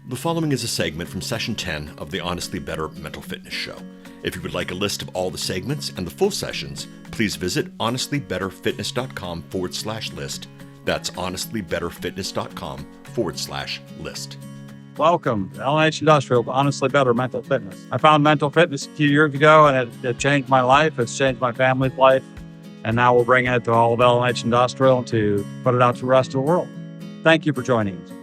The following is a segment from Session 10 of the Honestly Better Mental Fitness Show. If you would like a list of all the segments and the full sessions, please visit honestlybetterfitness.com/list. That's honestlybetterfitness.com/list. Welcome to LH Industrial, Honestly Better Mental Fitness. I found mental fitness a few years ago, and it changed my life. It's changed my family's life. And now we're bringing it to all of LH Industrial to put it out to the rest of the world. Thank you for joining us.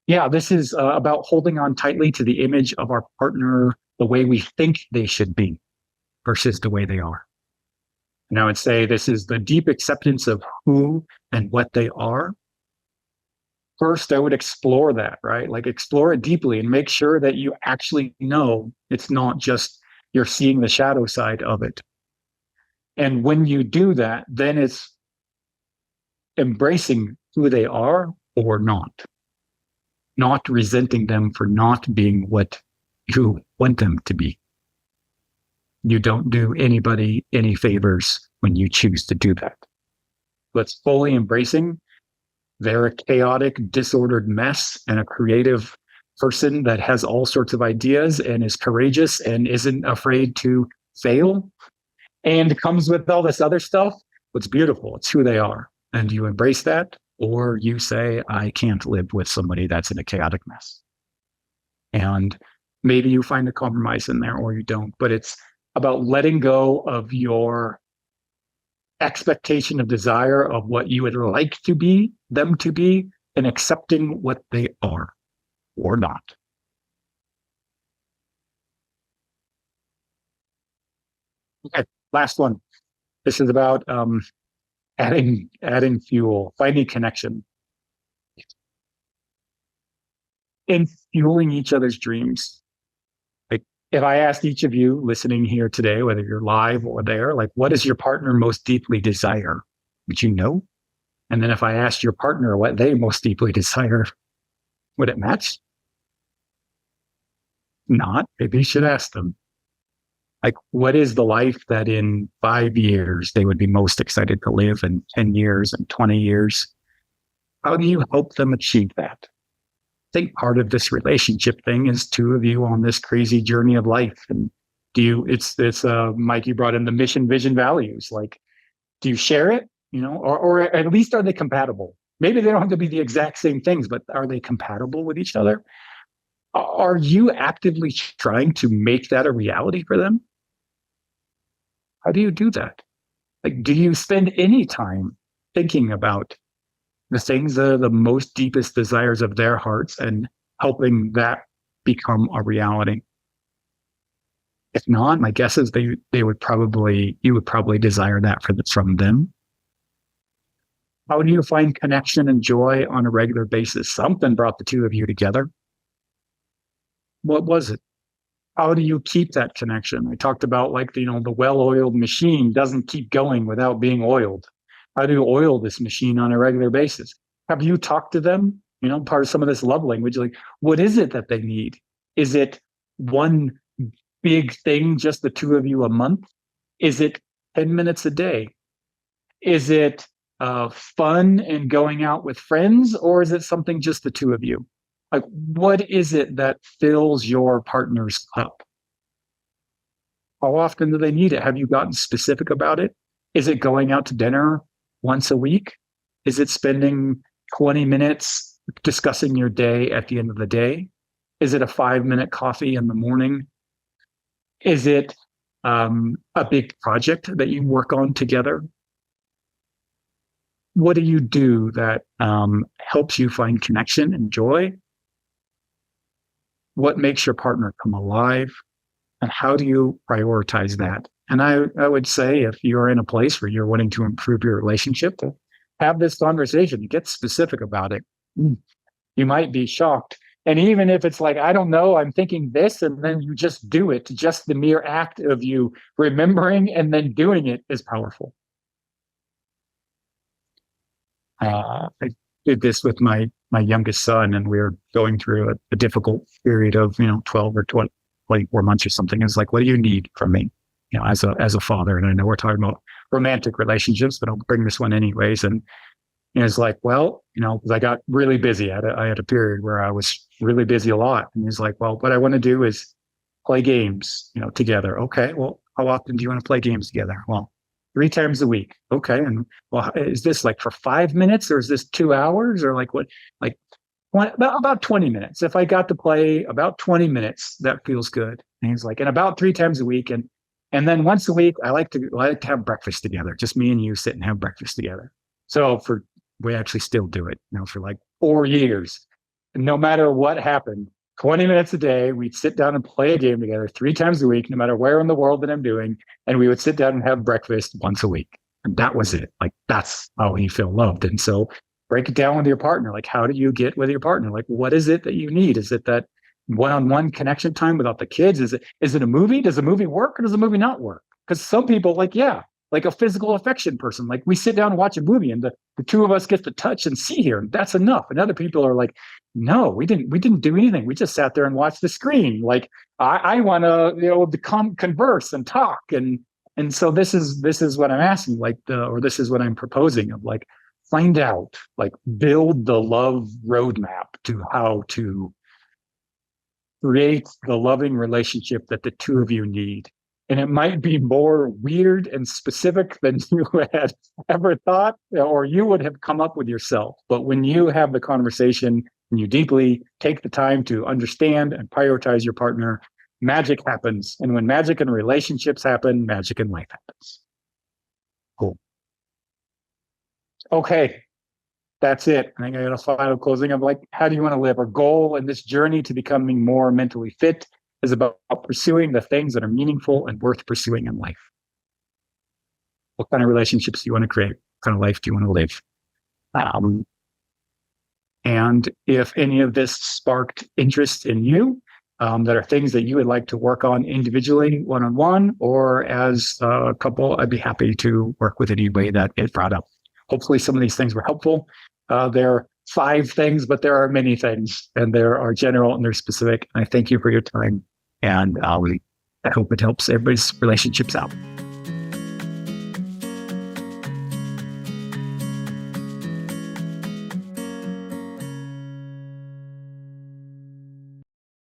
Yeah, this is about holding on tightly to the image of our partner the way we think they should be versus the way they are. And I would say this is the deep acceptance of who and what they are. First, I would explore that, right? Like explore it deeply and make sure that you actually know it's not just you're seeing the shadow side of it. And when you do that, then it's embracing who they are or not resenting them for not being what you want them to be. You don't do anybody any favors when you choose to do that. Let's fully embracing they're a chaotic, disordered mess and a creative person that has all sorts of ideas and is courageous and isn't afraid to fail and comes with all this other stuff. It's beautiful. It's who they are. And you embrace that, or you say, I can't live with somebody that's in a chaotic mess. And maybe you find a compromise in there or you don't, but it's about letting go of your expectation of desire of what you would like to be, them to be, and accepting what they are or not. Okay, last one. This is about adding fuel, finding connection, and fueling each other's dreams. Like if I asked each of you listening here today, whether you're live or there, like what does your partner most deeply desire? Would you know? And then if I asked your partner what they most deeply desire, would it match? Not. Maybe you should ask them. Like, what is the life that in 5 years they would be most excited to live, in 10 years and 20 years? How do you help them achieve that? I think part of this relationship thing is two of you on this crazy journey of life. And Mike, you brought in the mission, vision, values. Like, do you share it? Or at least are they compatible? Maybe they don't have to be the exact same things, but are they compatible with each other? Are you actively trying to make that a reality for them? How do you do that? Like, do you spend any time thinking about the things that are the most deepest desires of their hearts and helping that become a reality? If not, my guess is you would probably desire that from them. How do you find connection and joy on a regular basis? Something brought the two of you together. What was it? How do you keep that connection? I talked about the well-oiled machine doesn't keep going without being oiled. How do you oil this machine on a regular basis? Have you talked to them? Part of some of this love language, like what is it that they need? Is it one big thing, just the two of you a month? Is it 10 minutes a day? Is it fun and going out with friends? Or is it something just the two of you? Like, what is it that fills your partner's cup? How often do they need it? Have you gotten specific about it? Is it going out to dinner once a week? Is it spending 20 minutes discussing your day at the end of the day? Is it a 5-minute coffee in the morning? Is it a big project that you work on together? What do you do that helps you find connection and joy? What makes your partner come alive? And how do you prioritize that? And I would say if you're in a place where you're wanting to improve your relationship, have this conversation, get specific about it. You might be shocked. And even if it's like, I don't know, I'm thinking this, and then you just do it, just the mere act of you remembering and then doing it is powerful. I did this with my youngest son, and we were going through a difficult period of 12 or 24 months or something. It's like, what do you need from me, as a father? And I know we're talking about romantic relationships, but I'll bring this one anyways. And And it's like, well, because I got really busy. I had a period where I was really busy a lot. And he's like, well, what I want to do is play games, together. Okay, well, how often do you want to play games together? Well, 3 times a week. Okay. And well, is this like for 5 minutes or is this 2 hours or like what? Like about 20 minutes. If I got to play about 20 minutes, that feels good. And he's like, and about 3 times a week. And then once a week, I like to have breakfast together. Just me and you sit and have breakfast together. So we actually still do it, for like 4 years. And no matter what happened, 20 minutes a day, we'd sit down and play a game together 3 times a week, no matter where in the world that I'm doing. And we would sit down and have breakfast once a week. And that was it. Like, that's how you feel loved. And so break it down with your partner. Like, how do you get with your partner? Like, what is it that you need? Is it that one-on-one connection time without the kids? Is it a movie? Does a movie work or does a movie not work? Because some people like a physical affection person. Like, we sit down and watch a movie and the two of us get to touch and see here. And that's enough. And other people are like, no, we didn't do anything. We just sat there and watched the screen. Like, I want to, converse and talk. And so this is what I'm asking, or this is what I'm proposing of, like, find out, like, build the love roadmap to how to create the loving relationship that the two of you need. And it might be more weird and specific than you had ever thought, or you would have come up with yourself. But when you have the conversation and you deeply take the time to understand and prioritize your partner, magic happens. And when magic in relationships happen, magic in life happens. Cool. Okay. That's it. I think I got a final closing of, like, how do you want to live? Our goal in this journey to becoming more mentally fit is about pursuing the things that are meaningful and worth pursuing in life. What kind of relationships do you want to create? What kind of life do you want to live? And if any of this sparked interest in you, that are things that you would like to work on individually, one-on-one, or as a couple, I'd be happy to work with any way that it brought up. Hopefully some of these things were helpful. There are 5 things, but there are many things, and there are general and they're specific. And I thank you for your time. And I hope it helps everybody's relationships out.